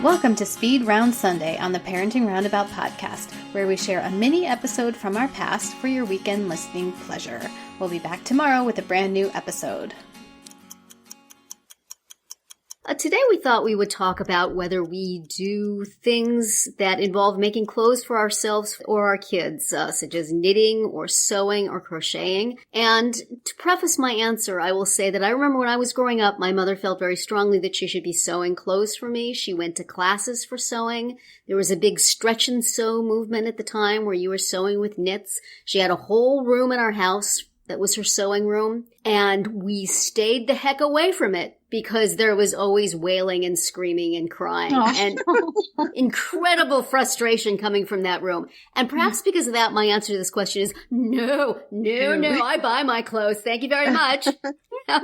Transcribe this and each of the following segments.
Welcome to Speed Round Sunday on the Parenting Roundabout podcast, where we share a mini episode from our past for your weekend listening pleasure. We'll be back tomorrow with a brand new episode. Today we thought we would talk about whether we do things that involve making clothes for ourselves or our kids, such as knitting or sewing or crocheting. And to preface my answer, I will say that I remember when I was growing up, my mother felt very strongly that she should be sewing clothes for me. She went to classes for sewing. There was a big stretch and sew movement at the time where you were sewing with knits. She had a whole room in our house that was her sewing room, and we stayed the heck away from it because there was always wailing and screaming and crying and incredible frustration coming from that room. And perhaps because of that, my answer to this question is no, I buy my clothes. Thank you very much. How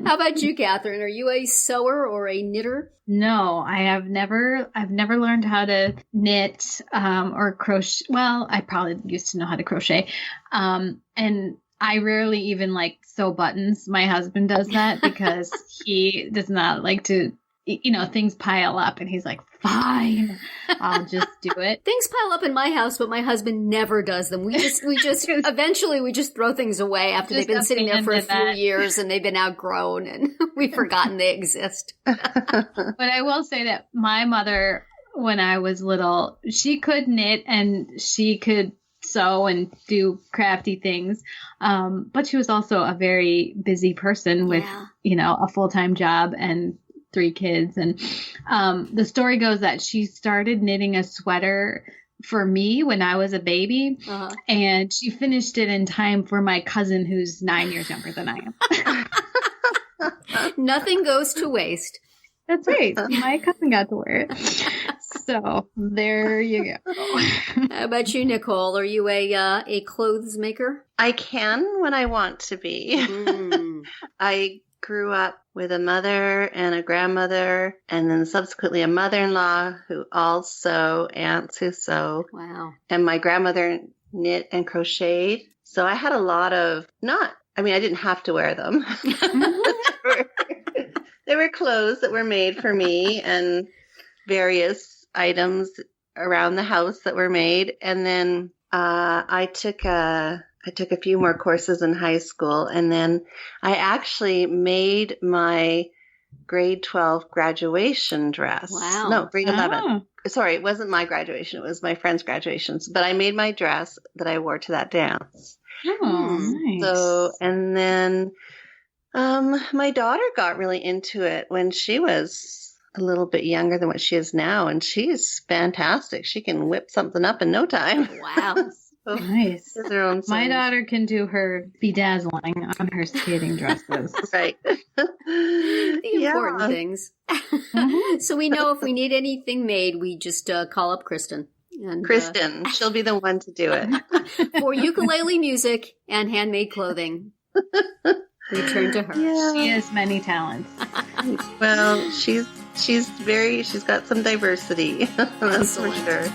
about you, Catherine? Are you a sewer or a knitter? No, I've never learned how to knit, or crochet. Well, I probably used to know how to crochet. And I rarely even sew buttons. My husband does that because he does not like to, things pile up and he's like, fine, I'll just do it. Things pile up in my house, but my husband never does them. We just eventually we just throw things away after they've been sitting there for a few years and they've been outgrown and we've forgotten they exist. But I will say that my mother, when I was little, she could knit and she could sew and do crafty things. But she was also a very busy person with, a full-time job and 3 kids. And the story goes that she started knitting a sweater for me when I was a baby. And she finished it in time for my cousin who's 9 years younger than I am. Nothing goes to waste. That's right. My cousin got to wear it. So there you go. How about you, Nicole? Are you a clothes maker? I can when I want to be. I grew up with a mother and a grandmother, and then subsequently a mother-in-law who all sew, aunts who sew. Wow. And my grandmother knit and crocheted. So I had a lot of I didn't have to wear them. There were clothes that were made for me and various items around the house that were made. And then I took a few more courses in high school. And then I actually made my grade 12 graduation dress. Wow. No, grade 11. Sorry, it wasn't my graduation. It was my friend's graduations. But I made my dress that I wore to that dance. Oh, nice. So, and then my daughter got really into it when she was a little bit younger than what she is now, and she's fantastic. She can whip something up in no time. Wow. So, nice. My thing. daughter can do her bedazzling on her skating dresses. Right. The important things. So we know if we need anything made, we just call up Kristen. And, Kristen, she'll be the one to do it. For ukulele music and handmade clothing. We turn to her. Yeah. She has many talents. Well, she's got some diversity. That's for sure.